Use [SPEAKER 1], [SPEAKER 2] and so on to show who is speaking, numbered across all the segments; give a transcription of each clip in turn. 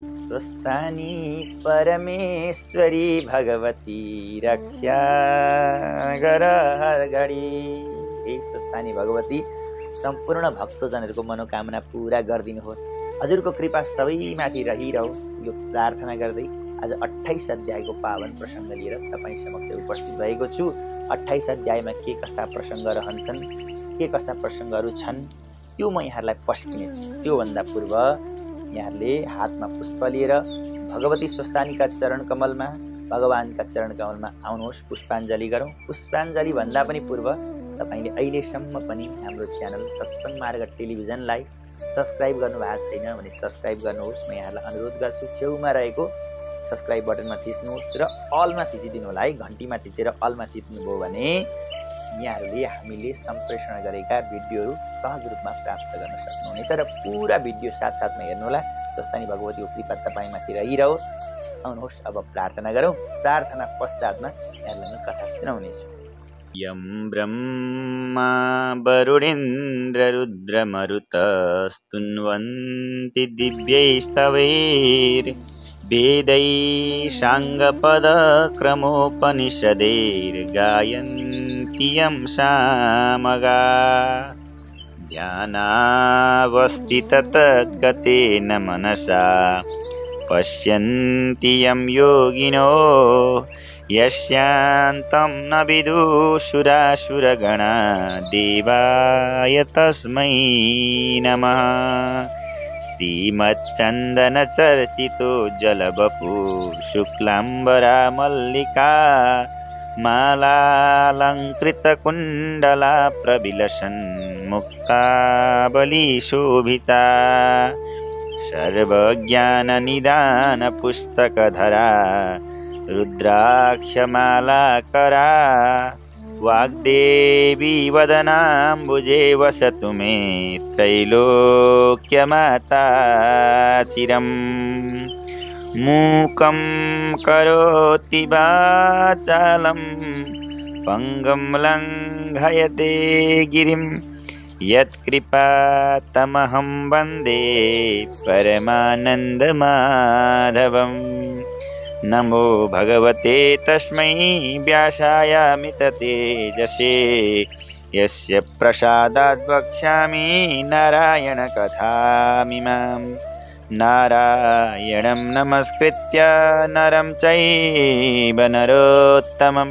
[SPEAKER 1] स्वस्थानी परमेश्वरी भगवती रक्षा गर हर घडी। हे स्वस्थानी भगवती, सम्पूर्ण भक्तजनहरूको मनोकामना पूरा गरिदिनुहोस्। हजुरको कृपा सबैमाथि रहिरहोस्। यो प्रार्थना गर्दै आज 28 अध्यायको पावन प्रसङ्ग लिएर तपाईँ समक्ष उपस्थित भएको छु। 28 अध्यायमा के कस्ता प्रसङ्ग रहन्छन्, के कस्ता प्रसङ्गहरू छन्, त्यो म यहाँहरूलाई पस्किनेछु। त्योभन्दा पूर्व यहाँहरूले हातमा पुष्प लिएर भगवती स्वस्थानीका चरण कमलमा, भगवानका चरण कमलमा आउनुहोस्, पुष्पाञ्जली गरौँ। पुष्पाञ्जली भन्दा पनि पूर्व तपाईँले अहिलेसम्म पनि हाम्रो च्यानल सत्सङ्ग मार्ग टेलिभिजनलाई सब्सक्राइब गर्नुभएको छैन भने सब्सक्राइब गर्नुहोस्। म यहाँलाई अनुरोध गर्छु, छेउमा रहेको सब्सक्राइब बटनमा थिच्नुहोस् र अलमा थिचिदिनु होला है। घन्टीमा थिचेर अलमा थिच्नुभयो भने यहाँहरूले हामीले सम्प्रेषण गरेका भिडियोहरू सहज रूपमा प्राप्त गर्न सक्नुहुनेछ र पुरा भिडियो साथसाथमा हेर्नुहोला। स्वस्थानी भगवतीको कृपा तपाईँमाथि रहिरहोस्। आउनुहोस् अब प्रार्थना गरौँ। प्रार्थना पश्चातमा यहाँलाई कथा सुनाउनेछु। यं ब्रह्मा वरुणेन्द्र रुद्रमरुतस्तुन्वन्ति दिव्यैस्तवैर् वेदै साङ्गपदक्रमोपनिषदैर्गायन्ति यं सामगा। ध्यानावस्थिततद्गतेन मनसा पश्यन्ति यं योगिनो यस्यान्तं न विदुषुरासुरगणा। देवाय तस्मै नमः। श्रीमच्चन्दनचर्चितो जलवपु शुक्लाम्बरा मल्लिका मालालङ्कृतकुण्डला प्रविलसन् मुक्तावलीशोभिता। सर्वज्ञाननिदानपुस्तकधरा रुद्राक्षमालाकरा। वाग्देवी वदनाम्बुजे वसतु मे त्रैलोक्यमाता चिरम्। मूकं करोति वाचालं पङ्गुं लङ्घयते गिरिं। यत्कृपातमहं वन्दे परमानन्दमाधवम्। नमो भगवते तस्मै व्यासायामिततेजसे यस्य प्रसादात् वक्ष्यामि नारायणकथामिमाम्। नारायणं नमस्कृत्य नरं चैव नरोत्तमं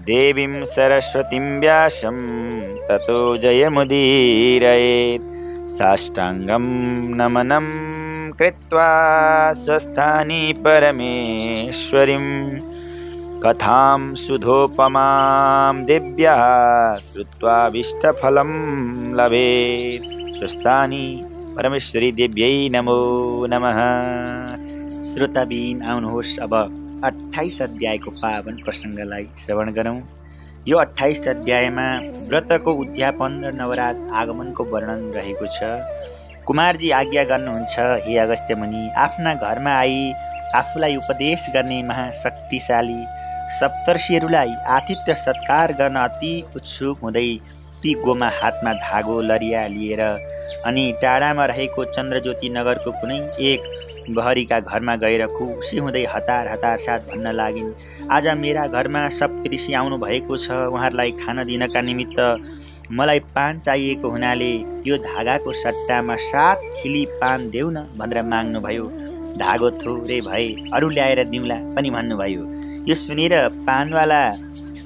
[SPEAKER 1] देवीं सरस्वतीं व्यासं ततो जयमुदीरयेत्। साष्टाङ्गं नमनं कृत्वा स्वस्थानी परमेश्वरीं कथां सुधोपमां दिव्या श्रुत्वाभीष्टफलं लभेत्। स्वस्थानी परमेश्वरी देव्यै नमो नमः। श्रोताबिन आउनुहोस् अब 28 अध्यायको पावन प्रसङ्गलाई श्रवण गरौँ। यो 28 अध्यायमा व्रतको उद्यापन र नवराज आगमनको वर्णन रहेको छ। कुमारजी आज्ञा गर्नुहुन्छ, हे अगस्त्य मुनि, आफ्ना घरमा आई आफूलाई उपदेश गर्ने महाशक्तिशाली सप्तर्षिहरूलाई आतिथ्य सत्कार गर्न अति उत्सुक हुँदै ती गोमा हातमा धागो लरिया लिएर अनि टाढामा रहेको चन्द्रज्योति नगरको कुनै एक बहरीका घरमा गएर खुसी हुँदै हतार हतार साथ भन्न लागिन्, आज मेरा घरमा सप्तऋषि आउनु भएको छ। उहाँहरूलाई खान दिनका निमित्त मलाई पान चाहिएको हुनाले यो धागाको सट्टामा 7 खिली पान देऊ न भनेर माग्नुभयो। धागो थोरै भए अरू ल्याएर दिउँला पनि भन्नुभयो। यो सुनेर पानवाला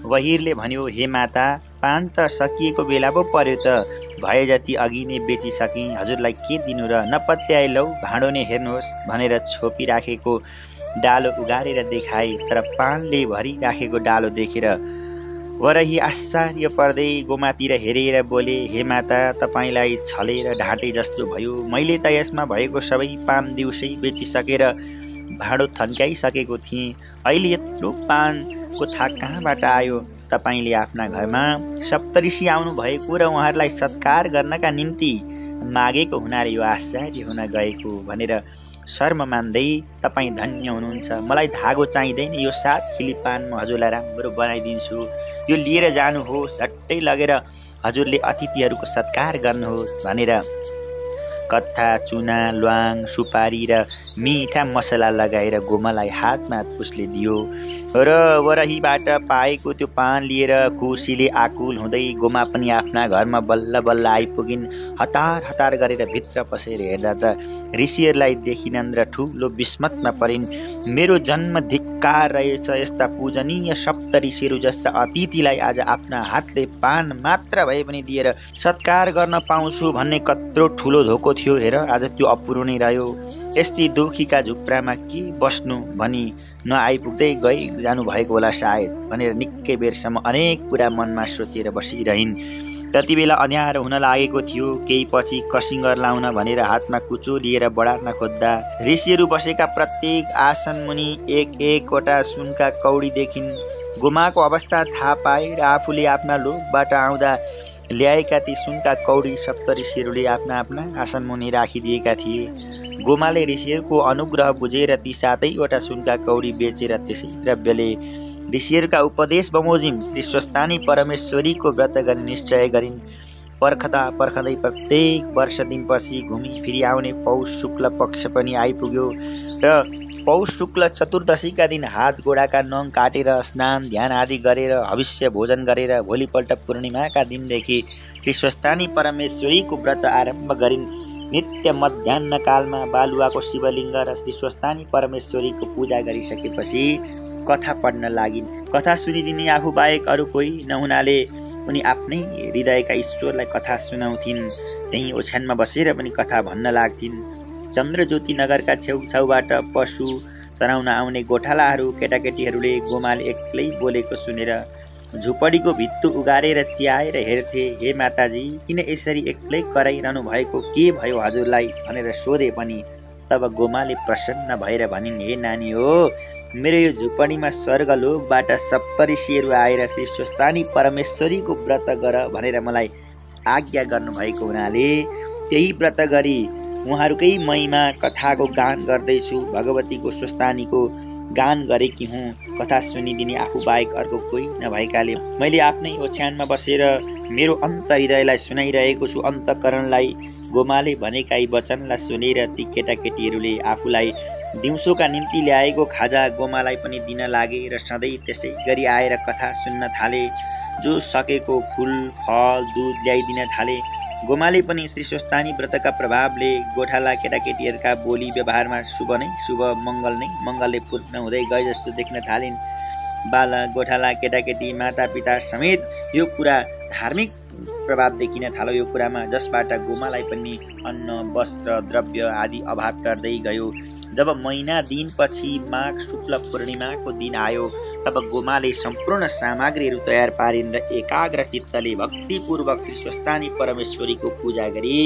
[SPEAKER 1] वहिरले भन्यो, हे माता, पान त सकिएको बेला पो पर्यो त। भए जति अघि नै बेचिसकेँ, हजुरलाई के दिनु र नपत्याए लौ भाँडो नै हेर्नुहोस् भनेर छोपिराखेको डालो उगारेर देखाए। तर पानले भरिराखेको डालो देखेर वरही आश्चर्य पर्दै गोमातिर हेरेर बोले, हे माता, तपाईँलाई छलेर ढाँटे जस्तो भयो। मैले त यसमा भएको सबै पान दिउँसै बेचिसकेर भाँडो थन्काइसकेको थिएँ। अहिले यत्रो पानको थाक कहाँबाट आयो? तपाईँले आफ्ना घरमा सप्तऋषि आउनु भएको र उहाँहरूलाई सत्कार गर्नका निम्ति मागेको हुनाले यो आश्चर्य हुन गएको भनेर शर्म मान्दै तपाईँ धन्य हुनुहुन्छ। मलाई धागो चाहिँदैन, यो 7 खिली पान म हजुरलाई राम्रो बनाइदिन्छु। यो लिएर जानुहोस्, झट्टै लगेर हजुरले अतिथिहरूको सत्कार गर्नुहोस् भनेर कत्था, चुना, ल्वाङ, सुपारी र मिठा मसला लगाएर गोमालाई हातमा उसले दियो र वरहीबाट पाएको त्यो पान लिएर खुसीले आकुल हुँदै गोमा पनि आफ्ना घरमा बल्ल बल्ल आइपुगिन्। हतार हतार गरेर भित्र पसेर हेर्दा त ऋषिहरूलाई देखिनन् र ठुलो विस्मतमा परिन्। मेरो जन्म धिक्कार रहेछ, यस्ता पूजनीय सप्त ऋषिहरू जस्ता अतिथिलाई आज आफ्ना हातले पान मात्र भए पनि दिएर सत्कार गर्न पाउँछु भन्ने कत्रो ठुलो धोको थियो। हेर, आज त्यो अपुरो नै रह्यो। यस्तै दुखीका झुप्रामा के बस्नु भनी नआइपुग्दै गई जानुभएको होला सायद भनेर निकै बेरसम्म अनेक कुरा मनमा सोचेर बसिरहन्। त्यति बेला अँध्यारो हुन लागेको थियो। केही पछि कसिङ्गर लाउन भनेर हातमा कुचो लिएर बढार्न खोज्दा ऋषिहरू बसेका प्रत्येक आसन मुनि एक एकवटा सुनका कौडी देखिन्। गोमाको अवस्था थाहा पाए र आफूले आफ्ना लोकबाट आउँदा ल्याएका ती सुनका कौडी सप्त ऋषिहरूले आफ्ना आफ्ना आसन मुनि राखिदिएका थिए। गोमाले ऋषिहरूको अनुग्रह बुझेर ती 7वटा सुनका कौडी बेचेर त्यसै द्रव्यले ऋषिहरूका उपदेश बमोजिम श्री स्वस्थानी परमेश्वरीको व्रत गर्ने निश्चय गरिन्। पर्खदा पर्खदै प्रत्येक वर्ष दिनपछि घुमी फिरी आउने पौष शुक्ल पक्ष पनि आइपुग्यो र पौष शुक्ल चतुर्दशीका दिन हात गोडाका नङ काटेर स्नान ध्यान आदि गरेर हविष्य भोजन गरेर भोलिपल्ट पूर्णिमाका दिनदेखि श्री स्वस्थानी परमेश्वरीको व्रत आरम्भ गरिन्। नित्य मध्याह्न कालमा बालुवाको शिवलिङ्ग र श्री स्वस्थानी परमेश्वरीको पूजा गरिसकेपछि कथा पढ्न लागिन्। कथा सुनिदिने आफू बाहेक अरू कोही नहुनाले उनी आफ्नै हृदयका ईश्वरलाई कथा सुनाउँथिन्। त्यही ओछ्यानमा बसेर पनि कथा भन्न लाग्थिन्। चन्द्रज्योति नगरका छेउछाउबाट पशु चराउन आउने गोठालाहरू केटाकेटीहरूले गोमाले एक्लै बोलेको सुनेर झुपडीको भित्तो उगारेर चियाएर हेर्थे। हे माताजी, किन यसरी एक्लै कराइरहनु भएको, के भयो हजुरलाई भनेर सोधे पनि तब गोमाले प्रसन्न भएर भनिन्, हे नानी हो, मेरो यो झुपडीमा स्वर्गलोकबाट सप्तऋषिहरू आएर श्री स्वस्थानी परमेश्वरीको व्रत गर भनेर मलाई आज्ञा गर्नुभएको हुनाले त्यही व्रत गरी उहाँहरूकै महिमा कथाको गान गर्दैछु। भगवतीको स्वस्थानीको गान गरेकी हुँ। कथा सुनिदिने आफू बाहेक अर्को कोही नभएकाले मैले आफ्नै ओछ्यानमा बसेर मेरो अन्तर्हृदयलाई सुनाइरहेको छु। अन्तःकरणलाई गोमाले भनेका यी वचनलाई सुनेर ती केटाकेटीहरूले आफूलाई दिउँसोका निम्ति ल्याएको खाजा गोमालाई पनि दिन लागे र सधैँ त्यसै गरी आएर कथा सुन्न थाले। जो सकेको फुल फल दूध ल्याइदिन थाले। गोमाले पनि श्री स्वस्थानी व्रतका प्रभावले गोठाला केटाकेटीहरूका बोली व्यवहारमा शुभ नै शुभ, मङ्गल नै मङ्गलले पूर्ण हुँदै गए जस्तो देख्न थालिन्। बालक गोठाला केटाकेटी मातापिता समेत यो कुरा धार्मिक प्रभाव देखिन थाल्यो यो कुरामा, जसबाट गोमालाई पनि अन्न वस्त्र द्रव्य आदि अभाव टर्दै गयो। जब महिना दिनपछि माघ शुक्ल पूर्णिमाको दिन आयो तब गोमाले सम्पूर्ण सामग्रीहरू तयार पारिन् र एकाग्र चित्तले भक्तिपूर्वक श्री स्वस्थानी परमेश्वरीको पूजा गरी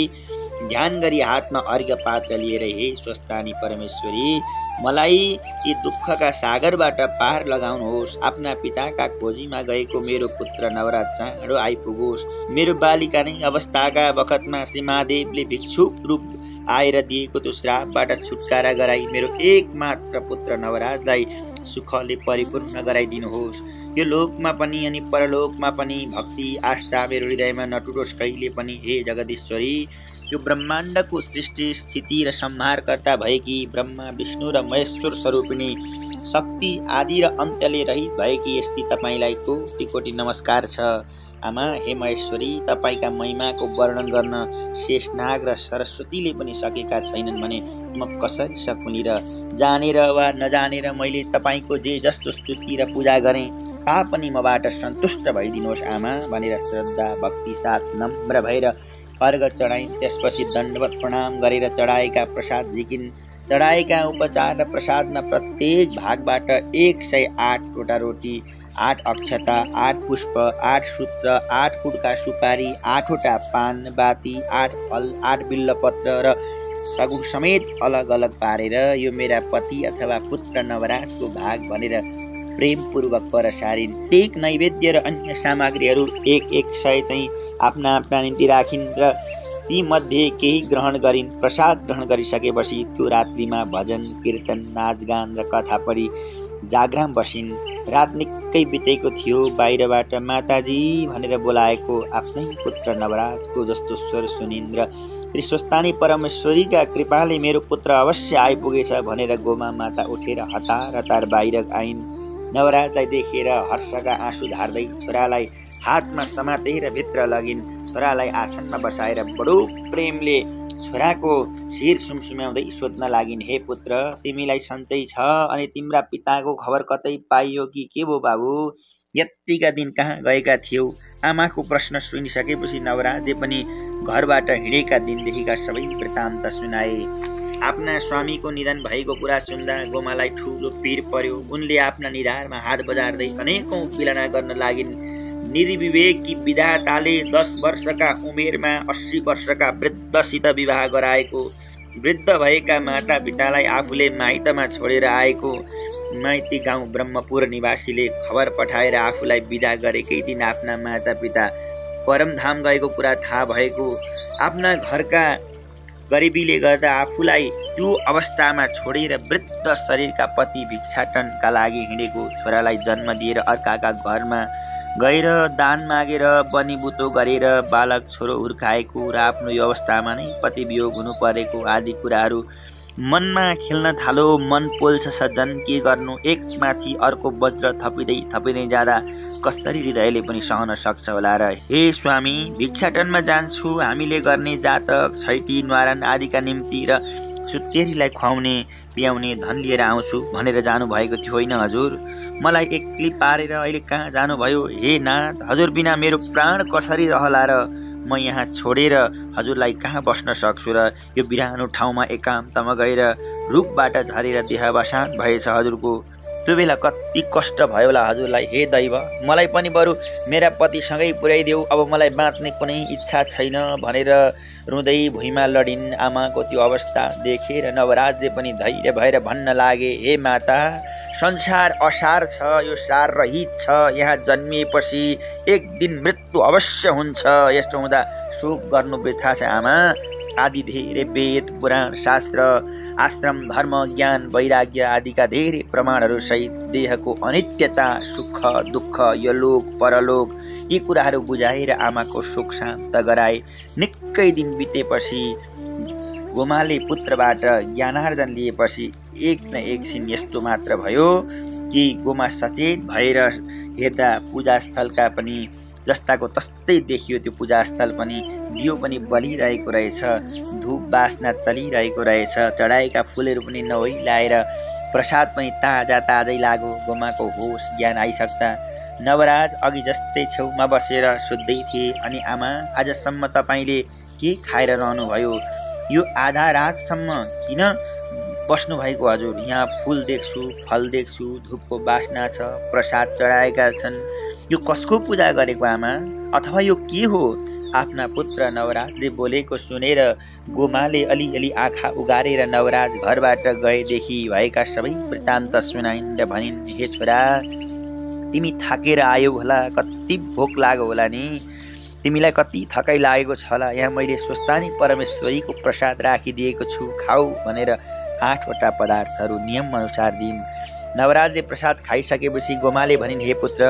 [SPEAKER 1] ध्यान गरी हातमा अर्घ्य पात्र लिएर, हे स्वस्थानी परमेश्वरी, मलाई यी दुःखका सागरबाट पार लगाउनुहोस्। आफ्ना पिताका खोजीमा गएको मेरो पुत्र नवराज चाँडो आइपुगोस्। मेरो बालिका नै अवस्थाका बखतमा श्री महादेवले भिक्षुक रूप आएर दिएको त्यो श्रापबाट छुटकारा गराई मेरो एकमात्र पुत्र नवराजलाई सुखले परिपूर्ण गराइदिनुहोस्। यो लोकमा पनि अनि परलोकमा पनि भक्ति आस्था मेरो हृदयमा नटुटोस् कहिले पनि। हे जगदीश्वरी, यो ब्रह्माण्डको सृष्टि स्थिति र संहारकर्ता भएकी ब्रह्मा विष्णु र महेश्वर स्वरूपिणी शक्ति आदि र अन्त्यले रहित भएकी यस्ती तपाईँलाई कोटि कोटि नमस्कार छ। आमा, हे महेश्वरी, तपाईँका महिमाको वर्णन गर्न शेषनाग र सरस्वतीले पनि सकेका छैनन् भने म कसरी सकुनी र जानेर वा नजानेर मैले तपाईँको जे जस्तो स्तुति र पूजा गरेँ तापनि मबाट सन्तुष्ट भइदिनुहोस् आमा भनेर श्रद्धा भक्ति साथ नम्र भएर अर्घ चढाइन्। त्यसपछि दण्डवत प्रणाम गरेर चढाएका प्रसाद झिकिन्। चढाएका उपचार र प्रसादमा प्रत्येक भागबाट 108वटा रोटी, 8 अक्षता, 8 पुष्प, 8 सूत्र, 8 कुडका सुपारी, 8वटा पान बाती, 8 फल, 8 बिल्लपत्र र सगुन समेत अलग अलग पारेर यो मेरा पति अथवा पुत्र नवराजको भाग भनेर प्रेमपूर्वक परसारिन्। एक नैवेद्य र अन्य सामग्रीहरू 100 चाहिँ आफ्ना आफ्ना निम्ति राखिन् र ती मध्ये केही ग्रहण गरिन्। प्रसाद ग्रहण गरिसकेपछि त्यो रात्रिमा भजन कीर्तन नाचगान र कथा पढी जाग्राम बसिन्। रात निकै बितेको थियो। बाहिरबाट माताजी भनेर बोलाएको आफ्नै पुत्र नवराजको जस्तो स्वर सुनिन् र त्रिस्वस्थानी परमेश्वरीका कृपाले मेरो पुत्र अवश्य आइपुगेछ भनेर गोमा माता उठेर हतार हतार बाहिर आइन्। नवराजलाई देखेर हर्षका आँसु धार्दै छोरालाई हातमा समातेर भित्र लगिन्। छोरालाई आसनमा बसाएर बडो प्रेमले छोराको शिर सुमसुम्याउँदै सोध्न लागिन्, हे पुत्र, तिमीलाई सन्चै छ अनि तिम्रा पिताको खबर कतै पाइयो कि के भो बाबु? यतिका दिन कहाँ गएका थियौ? आमाको प्रश्न सुनिसकेपछि नवराजले पनि घरबाट हिँडेका दिनदेखिका सबै वृत्तान्त सुनाए। आफ्ना स्वामीको निधन भएको कुरा सुन्दा गोमालाई ठुलो पीर पर्यो। उनले आफ्ना निधारमा हात बजार्दै अनेकौं विलना गर्न लागिन्। निर्विवेकी विधाताले 10 वर्षका उमेरमा 80 वर्षका वृद्धसित विवाह गराएको, वृद्ध भएका माता पितालाई आफूले माइतमा छोडेर आएको, माइती गाउँ ब्रह्मपुर निवासीले खबर पठाएर आफूलाई विदा गरेकै दिन आफ्ना माता पिता परमधाम गएको कुरा थाहा भएको, आफ्ना घरका गरिबीले गर्दा आफूलाई त्यो अवस्थामा छोडेर वृद्ध शरीरका पति भिक्षाटनका लागि हिँडेको, छोरालाई जन्म दिएर अर्काका घरमा गएर दान मागेर बनिबुतो गरेर बालक छोरो हुर्काएको र आफ्नो यो अवस्थामा नै पति वियोग हुनु परेको आदि कुराहरू मनमा खेल्न थालो। मन पोल्छ सज्जन, के गर्नु? एकमाथि अर्को वज्र थपिँदै जाँदा कसरी हृदयले पनि सहन सक्छ होला र? हे स्वामी, भिक्षाटनमा जान्छु, हामीले गर्ने जातक छैटी न्वारान आदिका निम्ति र सुत्केरीलाई खुवाउने पियाउने धन लिएर आउँछु भनेर जानुभएको थियो होइन हजुर? मलाई एक्लै पारेर अहिले कहाँ जानुभयो? हे नाथ, हजुर बिना मेरो प्राण कसरी रहला र? म यहाँ छोडेर हजुरलाई कहाँ बस्न सक्छु र? यो बिरानो ठाउँमा एकान्तमा गएर रूपबाट झरेर देह बसान भएछ हजुरको। त्यो बेला कति कष्ट भयो होला हजुरलाई। हे दैव, मलाई पनि बरु मेरा पतिसँगै पुर्याइदेऊ, अब मलाई बाँच्ने कुनै इच्छा छैन भनेर रुँदै भुइँमा लडिन्। आमाको त्यो अवस्था देखेर नवराजले पनि धैर्य भएर भन्न लागे, हे माता, संसार असार छ, यो सार रहित छ। यहाँ जन्मिएपछि एक दिन मृत्यु अवश्य हुन्छ। यस्तो हुँदा शोक गर्नु वृथा छ आमा। आदि धेरै वेद पुराण शास्त्र आश्रम धर्म ज्ञान वैराग्य आदिका धेरै प्रमाणहरू सहित देहको अनित्यता सुख दुःख यलोक परलोक यी कुराहरू बुझाएर आमाको शोक शान्त गराए। निकै दिन बितेपछि गोमाले पुत्रबाट ज्ञानार्जन लिएपछि एक न एकछिन यस्तो मात्र भयो कि गोमा सचेत भएर हेर्दा पूजास्थलका पनि जस्ताको तस्तै देखियो। त्यो पूजास्थल पनि दियो पनि बलिरहेको रहेछ, धूप बास्ना चलिरहेको रहेछ, चढाएका फुलहरू पनि नवैलाएर प्रसाद पनि ताजै लाग्यो। गोमाको होस ज्ञान आइसक्दा नवराज अघि जस्तै छेउमा बसेर सोध्दै थिए, अनि आमा, आजसम्म तपाईँले के खाएर रहनुभयो? यो आधा रातसम्म किन बस्नुभएको हजुर? यहाँ फुल देख्छु, फल देख्छु, धूपको बास्ना छ, प्रसाद चढाएका छन्। यो कसको पूजा गरेको आमा? अथवा यो के हो? आफ्ना पुत्र नवराजले बोलेको सुनेर गोमाले अलिअलि आँखा उगारेर नवराज घरबाट गएदेखि भएका सबै वृत्तान्त सुनाइन् र भनिन्, हे छोरा, तिमी थाकेर आयौ होला, कति भोक लाग्यो होला नि, तिमीलाई कति थकाइ लागेको छ होला। यहाँ मैले स्वस्थानी परमेश्वरीको प्रसाद राखिदिएको छु, खाऊ भनेर 8वटा पदार्थहरू नियम अनुसार दिइन्। नवराजले प्रसाद खाइसकेपछि गोमाले भनिन्, हे पुत्र,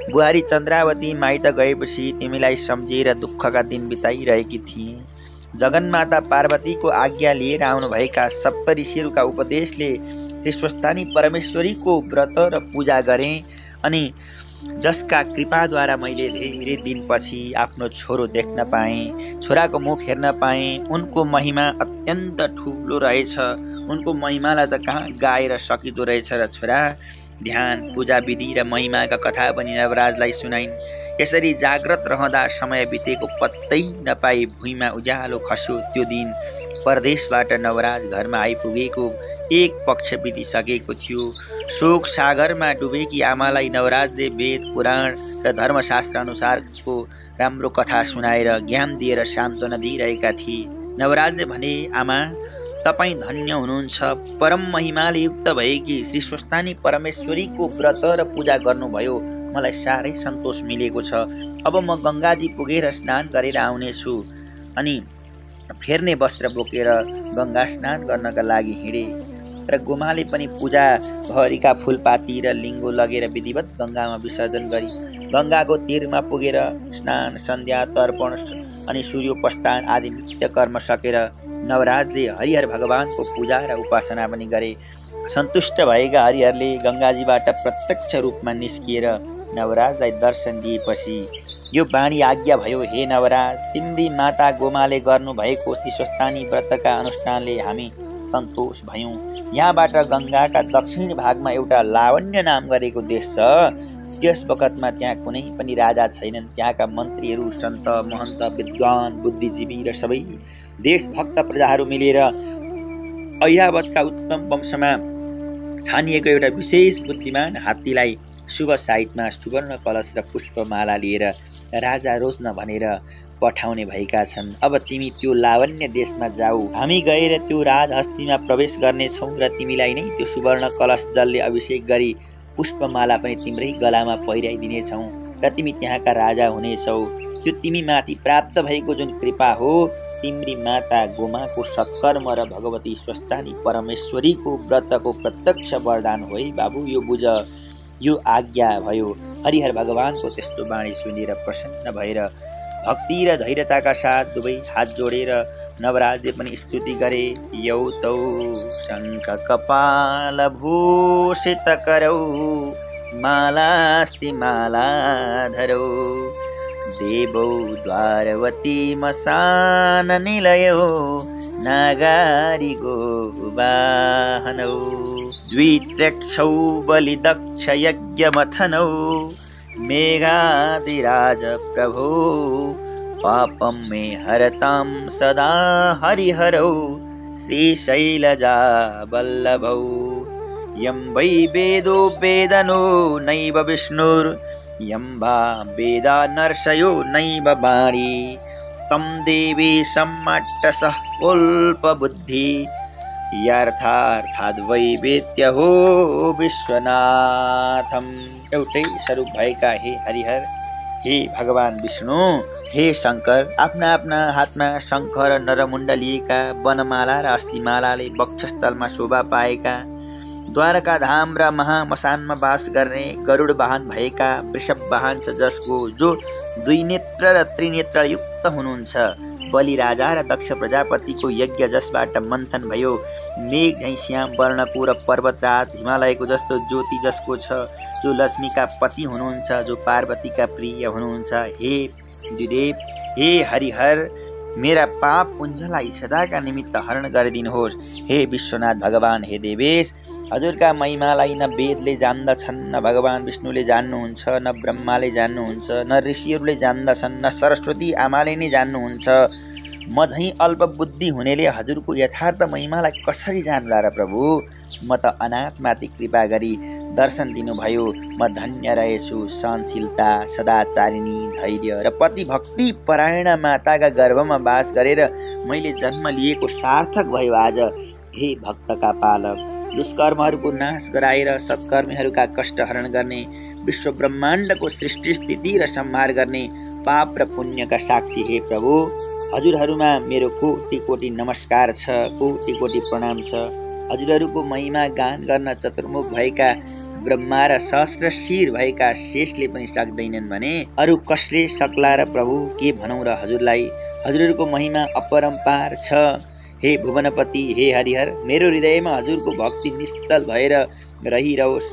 [SPEAKER 1] बुहारी चन्द्रावती माइत गएपछि तिमीलाई सम्झेर दुःखका दिन बिताइरहेकी थिए। जगन्माता पार्वतीको आज्ञा लिएर आउनुभएका सप्तऋषिहरूका उपदेशले त्रिस्वस्थानी परमेश्वरीको व्रत र पूजा गरेँ, अनि जसका कृपाद्वारा मैले धेरै दिनपछि आफ्नो छोरो देख्न पाएँ, छोराको मुख हेर्न पाएँ। उनको महिमा अत्यन्त ठुलो रहेछ। उनको महिमालाई त कहाँ गाएर सकिँदो रहेछ र छोरा। ध्यान पूजा विधि र महिमाका कथा पनि नवराजलाई सुनाइन्। यसरी जाग्रत रहँदा समय बितेको पत्तै नपाई भुइँमा उज्यालो खस्यो। त्यो दिन परदेशबाट नवराज घरमा आइपुगेको 1 पक्ष बितिसकेको थियो। शोक सागरमा डुबेकी आमालाई नवराजले वेद पुराण र धर्मशास्त्र अनुसारको राम्रो कथा सुनाएर ज्ञान दिएर सान्त्वना दिइरहेका थिए। नवराजले भने, आमा, तपाईँ धन्य हुनुहुन्छ। परम महिमाले युक्त भएकी श्री स्वस्थानी परमेश्वरीको व्रत र पूजा गर्नुभयो। मलाई साह्रै सन्तोष मिलेको छ। अब म गङ्गाजी पुगेर स्नान गरेर आउनेछु। अनि फेर्ने वस्त्र बोकेर गङ्गा स्नान गर्नका लागि हिँडे र गोमाले पनि पूजा भरिका फुलपाती र लिङ्गो लगेर विधिवत गङ्गामा विसर्जन गरी गङ्गाको तीरमा पुगेर स्नान सन्ध्या तर्पण अनि सूर्योपासना आदि नित्य कर्म सकेर नवराजले हरिहर भगवानको पूजा र उपासना पनि गरे। सन्तुष्ट भएका हरिहरले गङ्गाजीबाट प्रत्यक्ष रूपमा निस्किएर नवराजलाई दर्शन दिएपछि यो बाणी आज्ञा भयो, हे नवराज, तिम्री माता गोमाले गर्नुभएको श्री स्वस्थानी व्रतका अनुष्ठानले हामी सन्तोष भयौँ। यहाँबाट गङ्गाका दक्षिण भागमा एउटा लावण्य नाम गरेको देश छ। त्यस बखतमा त्यहाँ कुनै पनि राजा छैनन्। त्यहाँका मन्त्रीहरू, सन्त, महन्त, विद्वान, बुद्धिजीवी र सबै देशभक्त प्रजाहरू मिलेर ऐरावतका उत्तम वंशमा छानिएको एउटा विशेष बुद्धिमान हात्तीलाई शुभ साइतमा सुवर्ण कलश र पुष्पमाला लिएर राजा रोज्न भनेर पठाउने भएका छन्। अब तिमी त्यो लावण्य देशमा जाऊ, हामी गएर त्यो राजहस्तीमा प्रवेश गर्नेछौँ र तिमीलाई नै त्यो सुवर्ण कलश जलले अभिषेक गरी पुष्पमाला पनि तिम्रै गलामा पहिराइदिनेछौँ र तिमी त्यहाँका राजा हुनेछौ। त्यो तिमी माथि प्राप्त भएको जुन कृपा हो, तिम्री माता गोमाको सत्कर्म र भगवती स्वस्थानी परमेश्वरीको व्रतको प्रत्यक्ष वरदान हो है बाबु, यो बुझ। यो आज्ञा भयो। हरिहर भगवानको त्यस्तो बाणी सुनेर प्रसन्न भएर भक्ति र धैर्यताका साथ दुवै हात जोडेर नवराजले पनि स्तुति गरे। यौतौ शङ्ख कपाल भूषित करौ, मालास्ति मालाधरौ, देवौ द्वारवती मसान निलयौ, नागारी गो वाहनौ, द्वित्रक्षौ बलिदक्ष यज्ञमथनौ, मेघादिराज प्रभो, पापं मे हरतां सदा हरिहरौ, श्रीशैलजा वल्लभौ, यं वै वेदो वेदनो नैव विष्णुर्, यं वा वेदा नर्षयो नैव वाणी, तं देवी सम्मट्टसः पुल्पबुद्धि, यर्थार्थाद्वै वेद्य हो विश्वनाथम। एउटै स्वरूप भएका हे हरिहर, हे भगवान विष्णु, हे शङ्कर, आफ्ना आफ्ना हातमा शङ्ख र नरमुण्ड लिएका, वनमाला र अस्थिमालाले वक्षस्थलमा शोभा पाएका, द्वारका धाम र महामसानमा वास गर्ने गरुड वाहन भएका वृषभ वाहन छ, जसको जो दुई नेत्र र त्रिनेत्र युक्त हुनुहुन्छ, बलि राजा र दक्ष प्रजापतिको यज्ञ जसबाट मन्थन भयो, मेघ झैँ श्याम वर्णको र पर्वतराज हिमालयको जस्तो ज्योति जसको छ, जो लक्ष्मीका पति हुनुहुन्छ, जो पार्वतीका प्रिय हुनुहुन्छ। हे द्विदेव, हे हरिहर, मेरा पाप पुञ्जलाई सदाका निमित्त हरण गरिदिनुहोस्। हे विश्वनाथ भगवान, हे देवेश, हजुरका महिमालाई न वेदले जान्दछन्, न भगवान विष्णुले जान्नुहुन्छ, न ब्रह्माले जान्नुहुन्छ, न ऋषिहरूले जान्दछन्, न सरस्वती आमाले नै जान्नुहुन्छ। म झैँ अल्प बुद्धि हुनेले हजुरको यथार्थ महिमालाई कसरी जान्ला र प्रभु? म त अनाथमाथि कृपा गरी दर्शन दिनुभयो। म धन्य रहेछु। सहनशीलता, सदाचारिणी, धैर्य र पति भक्ति परायण माताका गर्भमा वास गरेर मैले जन्म लिएको सार्थक भयो आज। हे भक्तका पालक, दुष्कर्महरूको नाश गराएर सत्कर्मीहरूका कष्ट हरण गर्ने, विश्व ब्रह्माण्डको सृष्टि स्थिति र संहार गर्ने, पाप र पुण्यका साक्षी हे प्रभु, हजुरहरूमा मेरो कोटि कोटि नमस्कार छ, कोटि कोटि प्रणाम छ। हजुरहरूको महिमा गान गर्न चतुर्मुख भएका ब्रह्मा र सहस्र शिर भएका शेषले पनि सक्दैनन् भने अरू कसले सक्ला र प्रभु? के भनौँ र हजुरलाई? हजुरहरूको महिमा अपरम्पार छ। हे भुवनपति, हे हरिहर, मेरो हृदयमा हजुरको भक्ति निश्चल भएर रहिरहोस्।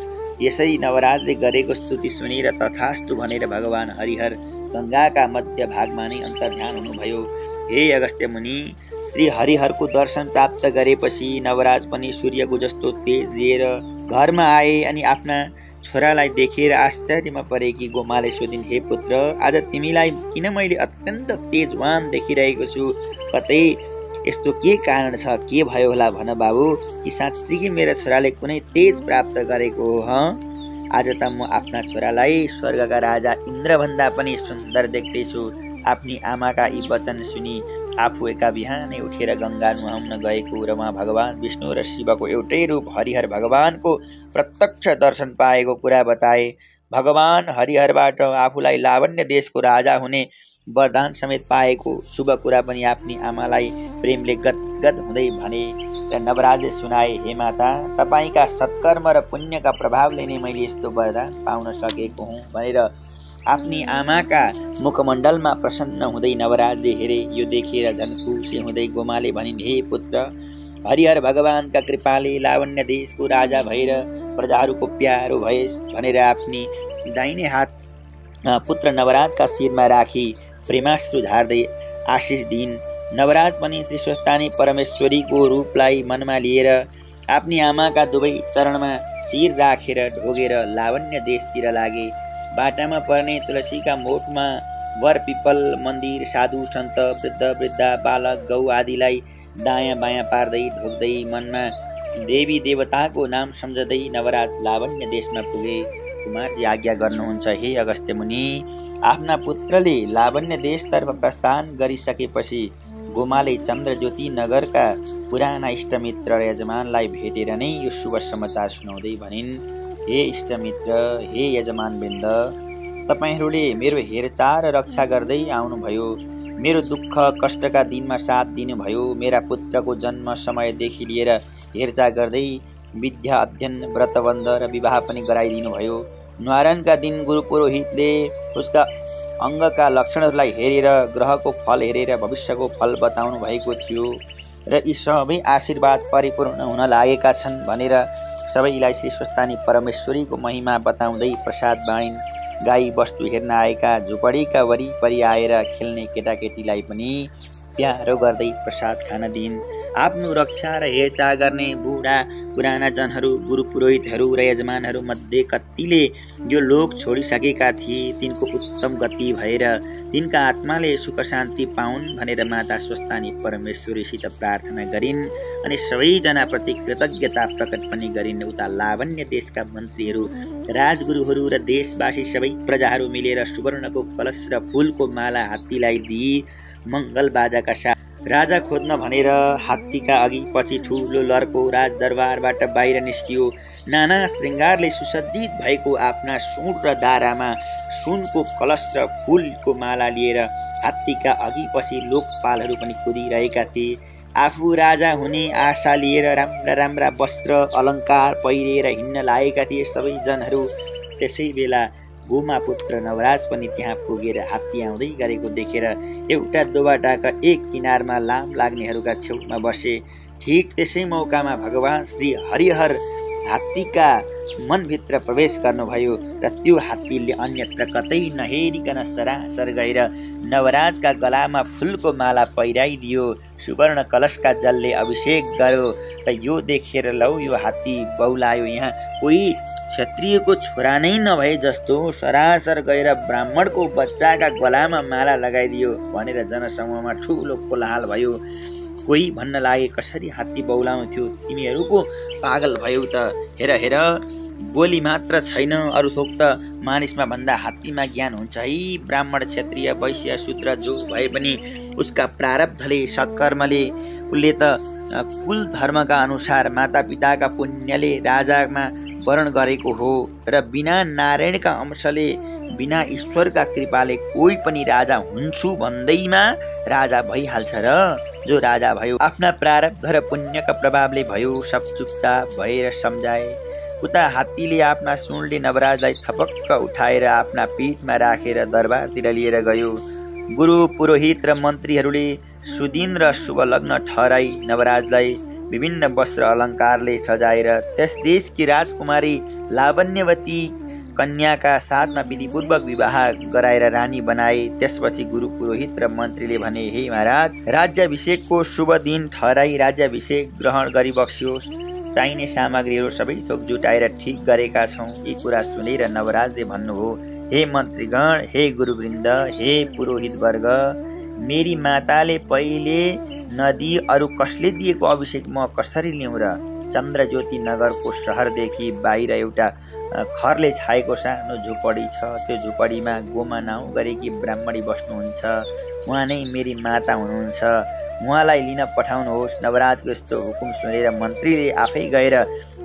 [SPEAKER 1] यसरी नवराजले गरेको स्तुति सुनेर तथास्तु भनेर भगवान हरिहर गङ्गाका मध्य भागमा नै अन्तर्ध्यान हुनुभयो। हे अगस्त्य मुनि, श्री हरिहरको दर्शन प्राप्त गरेपछि नवराज पनि सूर्यको जस्तो तेज लिएर घरमा आए अनि आफ्ना छोरालाई देखेर आश्चर्यमा परेकी गोमाले सोधिन्, हे पुत्र, आज तिमीलाई किन मैले अत्यन्त तेजवान देखिरहेको छु? कतै यस्तो के कारण छ? के भयो होला भन बाबु, कि साँच्चीकै मेरो छोराले कुनै तेज प्राप्त गरेको हो? आज त म आफ्ना छोरालाई स्वर्गका राजा इन्द्रभन्दा पनि सुन्दर देख्दैछु। आफ्नी आमाका यी वचन सुनि आफू एका बिहानै उठेर गङ्गा नुहाउन गएको र उहाँ भगवान विष्णु र शिवको एउटै रूप हरिहर भगवानको प्रत्यक्ष दर्शन पाएको कुरा बताए। भगवान हरिहरबाट आफूलाई लावण्य देशको राजा हुने वरदान समेत पाएको शुभ कुरा पनि आफ्नी आमालाई प्रेमले गदगद हुँदै भने र नवराजले सुनाए, हे माता, तपाईँका सत्कर्म र पुण्यका प्रभावले नै मैले यस्तो वरदान पाउन सकेको हुँ भनेर आफ्नी आमाका मुखमण्डलमा प्रसन्न हुँदै नवराजले हेरे। यो देखेर झन् खुसी हुँदै गोमाले भनिन्, हे पुत्र, हरिहर भगवानका कृपाले लावण्य देशको राजा भएर प्रजाहरूको प्यारो भएस् भनेर आफ्नी दाहिने हात पुत्र नवराजका शिरमा राखी प्रेमाश्रु झार्दै आशिष दिइन्। नवराज पनि श्री स्वस्थानी परमेश्वरीको रूपलाई मनमा लिएर आफ्नी आमाका दुवै चरणमा शिर राखेर ढोगेर लावण्य देशतिर लागे। बाटामा पर्ने तुलसीका मोठमा वर पिपल मन्दिर साधु सन्त वृद्ध वृद्धा बालक गौ आदिलाई दायाँ बायाँ पार्दै ढोग्दै मनमा देवी देवताको नाम सम्झँदै नवराज लावण्य देशमा पुगे। कुमारजी आज्ञा गर्नुहुन्छ, हे अगस्त्य मुनि, आफ्ना पुत्रले लावण्य देशतर्फ प्रस्थान गरिसकेपछि गोमाले चन्द्रज्योति नगरका पुराना इष्टमित्र र यजमानलाई भेटेर नै यो शुभ समाचार सुनाउँदै भनिन्, हे इष्टमित्र, हे यजमानवृन्द, तपाईहरूले मेरो हेरचाह र रक्षा गर्दै आउनुभयो। मेरो दुःख कष्टका दिनमा साथ दिनुभयो। मेरा पुत्रको जन्म समयदेखि लिएर हेरचाह गर्दै विद्या अध्ययन व्रतबन्ध र विवाह पनि गराइदिनुभयो। न्वारानका दिन गुरु पुरोहितले उसका अङ्गका लक्षणहरूलाई हेरेर ग्रहको फल हेरेर भविष्यको फल बताउनु भएको थियो र यी सबै आशीर्वाद परिपूर्ण हुन लागेका छन् भनेर सबैलाई श्री स्वस्थानी परमेश्वरीको महिमा बताउँदै प्रसाद बाँडिन्। गाई वस्तु हेर्न आएका झुपडीका वरिपरि आएर खेल्ने केटाकेटीलाई पनि प्यारो गर्दै प्रसाद खान दिइन्। आफ्नो रक्षा र हेरचाह गर्ने बुढा पुराना जनहरू, गुरु पुरोहितहरू र यजमानहरू मध्ये कतिले यो लोक छोडिसकेका थिए, तिनको उत्तम गति भएर तिनका आत्माले सुख शान्ति पाउन् भनेर माता स्वस्थानी परमेश्वरीसित प्रार्थना गरिन् अनि सबैजना प्रति कृतज्ञता प्रकट पनि गरिन्। उता लावण्य देशका मन्त्रीहरू, राजगुरुहरू र देशवासी सबै प्रजाहरू मिलेर सुवर्णको कलश र फूलको माला हात्तीलाई दिई मङ्गल बाजाका साथ राजा खोज्न भनेर हात्तीका अघि पछि ठुलो लर्को राजदरबारबाट बाहिर निस्कियो। नाना श्रृङ्गारले सुसज्जित भएको आफ्ना सुँड र दारामा सुनको कलश र फूलको माला लिएर हात्तीका अघि पछि लोकपालहरू पनि कुदिरहेका थिए। आफू राजा हुने आशा लिएर राम्रा राम्रा वस्त्र अलङ्कार पहिरेर हिँड्न लागेका थिए सबै जनहरू। त्यसै बेला गोमा पुत्र नवराज पनि त्यहाँ पुगेर हात्ती आउँदै गरेको देखेर एउटा दोबाटाका एक किनारमा लाम लाग्नेहरूका छेउमा बसे। ठिक त्यसै मौकामा भगवान श्री हरिहर हात्तीका मनभित्र प्रवेश गर्नुभयो र त्यो हात्तीले अन्यत्र कतै नहेरिकन सरासर गएर नवराजका गलामा फूलको माला पहिराइदियो, सुवर्ण कलशका जलले अभिषेक गर्यो र यो देखेर लौ यो हात्ती बौलायो, यहाँ कोही क्षत्रियको छोरा नै नभए जस्तो सरासर गएर ब्राह्मणको बच्चाका गलामा माला लगाइदियो भनेर जनसमूहमा ठुलो कोलाहल भयो। कोही भन्न लागे, कसरी हात्ती बौलाउँथ्यो, तिमीहरूको पागल भयौ त, हेर हेर बोली मात्र छैन, अरू थोक त मानिसमा भन्दा हात्तीमा ज्ञान हुन्छ है। ब्राह्मण क्षत्रिय वैश्य शूद्र जो भए पनि उसका प्रारब्धले सत्कर्मले उसले त कुल धर्मका अनुसार मातापिताका पुण्यले राजामा वर्ण गरेको हो र बिना नारायणका अंशले बिना ईश्वरका कृपाले कोही पनि राजा हुन्छु भन्दैमा राजा भइहाल्छ र जो राजा भयो आफ्ना प्रारब्ध र पुण्यका प्रभावले भयो। सब चुपचाप भएर सम्झाए। उता हात्तीले आफ्ना सुँडले नवराजलाई थपक्क उठाएर आफ्ना पीठमा राखेर दरबारतिर लिएर गयो। गुरु पुरोहित र मन्त्रीहरूले सुदिन र शुभ लग्न ठहराई नवराजलाई विभिन्न वस्त्र अलङ्कारले सजाएर त्यस देशकी राजकुमारी लावण्यवती कन्याका साथमा विधिपूर्वक विवाह गराएर रानी बनाए। त्यसपछि गुरु पुरोहित र मन्त्रीले भने, हे महाराज, राज्याभिषेकको शुभ दिन ठहराई राज्याभिषेक ग्रहण गरिबक्सियोस्। चाहिने सामग्रीहरू सबै थोक जुटाएर ठिक गरेका छौँ। यी कुरा सुनेर नवराजले भन्नुभयो, हे मन्त्रीगण, हे गुरुवृन्द, हे पुरोहित वर्ग, मेरी माताले पहिले नदी अरू कसले दिएको अभिषेक म कसरी लिउँ र? चन्द्रज्योति नगरको सहरदेखि बाहिर एउटा खरले छाएको सानो झुपडी छ। त्यो झुपडीमा गोमा नाउँ गरेकी ब्राह्मणी बस्नुहुन्छ। उहाँ नै मेरी माता हुनुहुन्छ। उहाँलाई लिन पठाउनुहोस्। नवराजको यस्तो हुकुम सुनेर मन्त्रीले आफै गएर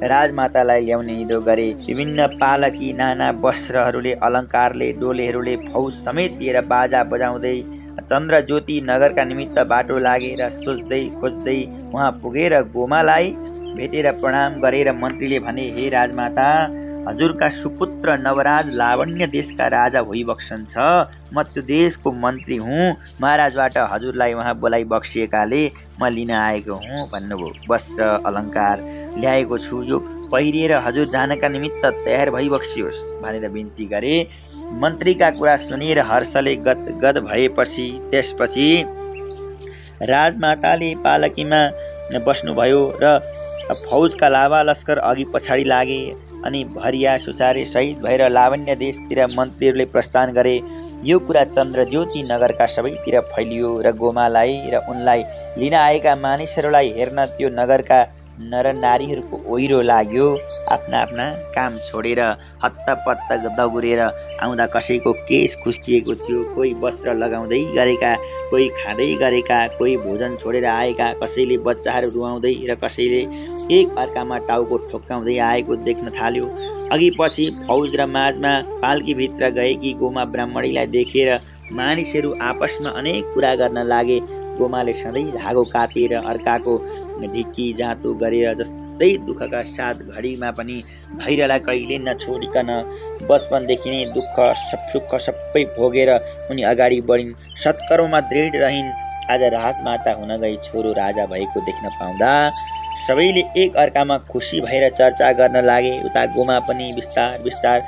[SPEAKER 1] राजमातालाई ल्याउने निधो गरे। विभिन्न पालकी, नाना वस्त्रहरूले, अलङ्कारले, डोलेहरूले, फौज समेत लिएर बाजा बजाउँदै चन्द्रज्योति नगरका निमित्त बाटो लागेर सोच्दै खोज्दै उहाँ पुगेर गोमालाई भेटेर प्रणाम गरेर मन्त्रीले भने, हे राजमाता, हजुरका सुपुत्र नवराज लावण्य देशका राजा भइबक्सन छ। म त्यो देशको मन्त्री हुँ। महाराजबाट हजुरलाई उहाँ बोलाइ बक्सिएकाले म लिन आएको हुँ भन्नुभयो। वस्त्र अलङ्कार ल्याएको छु, यो पहिरिएर हजुर जानका निमित्त तयार भइबक्सियोस् भनेर बिन्ती गरे। मन्त्रीका कुरा सुनेर हर्षले गदगद भएपछि त्यसपछि राजमाताले पालकीमा बस्नुभयो र फौजका लावा लस्कर अघि पछाडि लागे अनि भरिया सुसारे सहित भएर लावण्य देशतिर मन्त्रीहरूले प्रस्थान गरे। यो कुरा चन्द्रज्योति नगरका सबैतिर फैलियो र गोमालाई र उनलाई लिन आएका मानिसहरूलाई हेर्न त्यो नगरका नर नारीहरूको ओहिरो लाग्यो। आफ्ना आफ्ना काम छोडेर हत्तपत्त दगुरेर आउँदा कसैको केश खुस्टिएको थियो, कोही वस्त्र लगाउँदै गरेका, कोही खाँदै गरेका, कोही भोजन छोडेर आएका, कसैले बच्चाहरू रुवाउँदै र कसैले एक अर्कामा टाउको ठोक्काउँदै आएको देख्न थाल्यो। अघि पछि फौज र माझमा पाल्कीभित्र गएकी गोमा ब्राह्मणीलाई देखेर मानिसहरू आपसमा अनेक कुरा गर्न लागे। गोमाले सधैँ धागो काटेर अर्काको ढिकी जाँतो गरेर जस्तै दुःखका साथ घडीमा पनि धैर्यलाई कहिले नछोडिकन बचपनदेखि नै दुःख सुख सबै भोगेर उनी अगाडि बढिन्, सत्कर्ममा दृढ रहिन्। आज राजमाता हुन गई छोरो राजा भएको देख्न पाउँदा सबैले एक अर्कामा खुसी भएर चर्चा गर्न लागे। उता गोमा पनि बिस्तार बिस्तार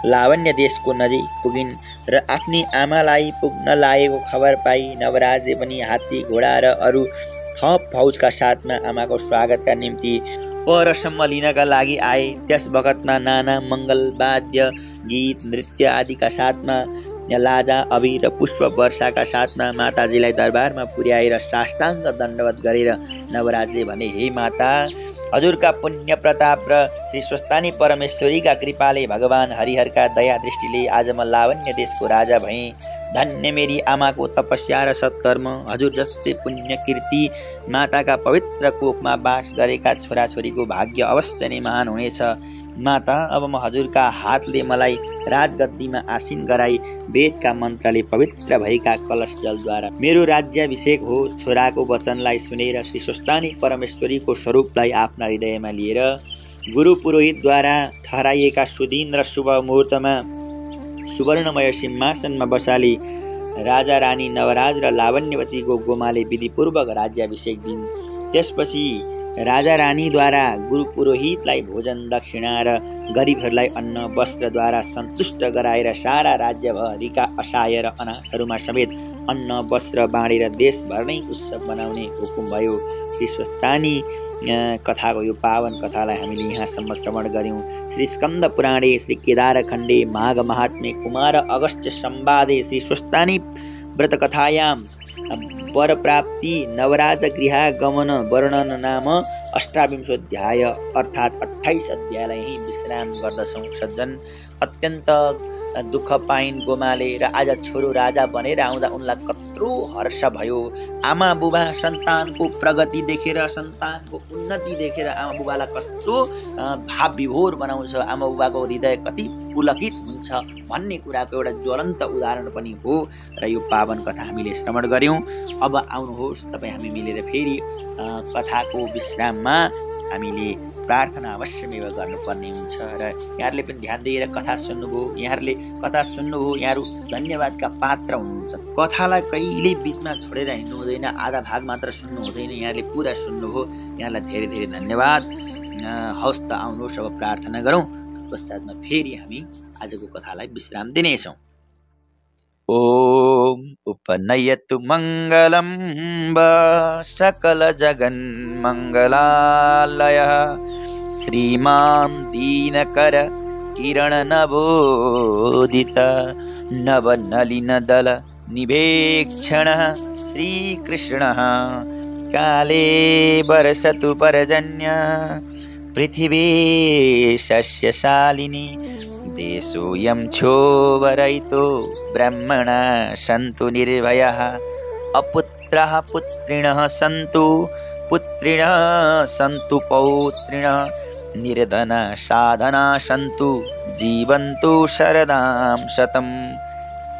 [SPEAKER 1] लावण्य देशको नजिक पुगिन् र आफ्नी आमालाई पुग्न लागेको खबर पाई नवराजले पनि हात्ती घोडा र अरू थप फौजका साथमा आमाको स्वागतका निम्ति परसम्म लिनका लागि आए। त्यस बखतमा नाना मङ्गलवाद्य गीत नृत्य आदिका साथमा लाजा अबिर र पुष्प वर्षाका साथमा माताजीलाई दरबारमा पुर्याएर साष्टाङ्ग दण्डवत गरेर नवराजले भने, हे माता, हजुरका पुण्य प्रताप र श्री स्वस्तानी परमेश्वरीका कृपाले भगवान हरिहरका दया दृष्टिले आज म लावण्य देशको राजा भएँ। धन्य मेरी आमाको तपस्या र सत्कर्म। हजुर जस्तै पुण्य कीर्ति माताका पवित्र कोखमा बास गरेका छोराछोरीको भाग्य अवश्य नै महान हुनेछ। माता, अब म हजुरका हातले मलाई राजगद्दीमा आसीन गराई वेदका मन्त्रले पवित्र भएका कलश जलद्वारा मेरो राज्याभिषेक हो। छोराको वचनलाई सुनेर श्री स्वस्तानी परमेश्वरीको स्वरूपलाई आफ्ना हृदयमा लिएर गुरु पुरोहितद्वारा ठहराइएका सुदिन र शुभ मुहुर्तमा सुवर्णमय सिंहासनमा बसाली राजा रानी नवराज र लावण्यवतीको गोमाले विधिपूर्वक राज्याभिषेक दिन। त्यसपछि राजा रानीद्वारा गुरु पुरोहितलाई भोजन दक्षिणा र गरिबहरूलाई अन्न वस्त्रद्वारा सन्तुष्ट गराएर सारा राज्यभरिका असहाय र अनाथहरूमा समेत अन्न वस्त्र बाँडेर देशभर नै उत्सव मनाउने हुकुम भयो। श्री स्वस्तानी कथाको यो पावन कथालाई हामीले यहाँसम्म श्रवण गऱ्यौँ। श्री स्कन्द पुराणे श्री केदारखण्डे माघ महात्म्ये कुमार अगस्त्य संवादे श्री स्वस्तानी व्रत कथायां वरप्राप्ति नवराज गृहागमन वर्णन नाम अष्टाविंशोऽध्याय अर्थात् 28 अध्यायलाई यही विश्राम गर्दछौँ। सज्जन, अत्यन्त दुःख पाइन् गोमाले र आज छोरो राजा बनेर आउँदा उनलाई कत्रो हर्ष भयो। आमा बुबा सन्तानको प्रगति देखेर, सन्तानको उन्नति देखेर आमा बुबालाई कस्तो भाव विभोर बनाउँछ, आमा बुबाको हृदय कति पुलकित हुन्छ भन्ने कुराको एउटा ज्वलन्त उदाहरण पनि हो र यो पावन कथा हामीले श्रवण गऱ्यौँ। अब आउनुहोस् तपाईँ हामी मिलेर फेरि कथाको विश्राममा हामीले प्रार्थना अवश्यमेव गर्नुपर्ने हुन्छ र यहाँहरूले पनि ध्यान दिएर कथा सुन्नुभयो। यहाँहरूले कथा सुन्नुभयो, यहाँहरू धन्यवादका पात्र हुनुहुन्छ। कथालाई कहिल्यै बिचमा छोडेर हिँड्नु हुँदैन, आधा भाग मात्र सुन्नु हुँदैन, यहाँहरूले पुरा सुन्नुभयो, यहाँलाई धेरै धेरै धन्यवाद। हवस् त आउनुहोस् अब प्रार्थना गरौँ, पश्चातमा फेरि हामी आजको कथालाई विश्राम दिनेछौँ। ओम उपनयतु मङ्गलं सकल जगन्मङ्गलालयः श्रीमान् दीनकर किरण नवोदित नवनलिनदल निवेक्षणः श्रीकृष्णः काले वर्षतु पर्जन्य पृथिवी सस्यशालिनी देशोऽयं क्षोभरहितो ब्रह्मणा सन्तु निर्भयः अपुत्रः पुत्रिणः सन्तु पुत्रिणः सन्तु पौत्रिणः निर्धना साधना सन्तु जीवन्तु शरदां शतम्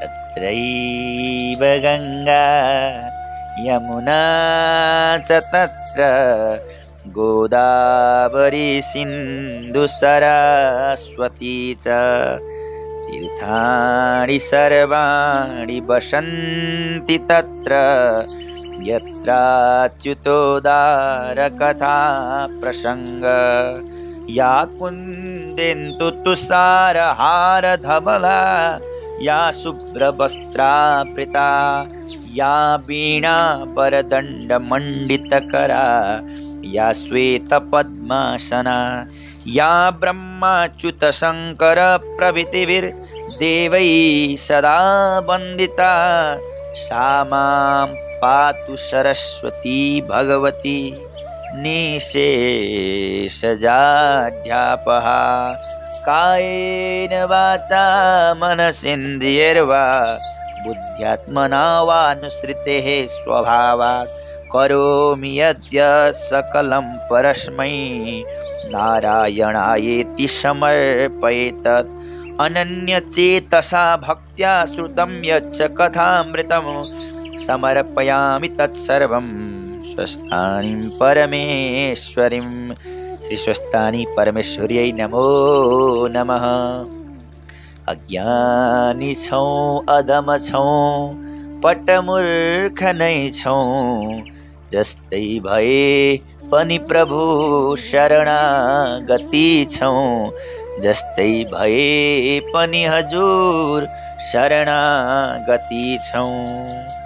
[SPEAKER 1] तत्रैव गङ्गा यमुना च तत्र गोदावरी सिन्धु सरस्वती च तीर्थाणि सर्वाणि वसन्ति तत्र यत्राच्युतोदारकथा प्रसंग या कुन्देन्दु तुषारहारधवला या शुभ्रवस्त्रावृता या वीणा वरदण्डमण्डितकरा या श्वेतपद्मासना या ब्रह्माच्युतशङ्कर प्रभृतिभिर्देवैः सदा वन्दिता सा मां पातु सरस्वती भगवती निःशेषजाड्यापहा कायेन वाचा मनसेन्द्रियैर्वा बुद्ध्यात्मना वानुसृतेः स्वभावात् करोमि यद्यत् सकलं परस्मै नारायणायेति समर्पयेतत् अनन्यचेतसा भक्त्या श्रुतं यच्च कथामृतं समर्पयामि तत्सर्वं स्वस्थानीं परमेश्वरीं। श्री स्वस्थानी परमेश्वर्यै नमो नमः। अज्ञानी छौं अधम छौं पटमूर्ख नै छौं जस्तै भए पनि प्रभु शरणागति छौं जस्तै भए पनि हजुर शरणागति छौं।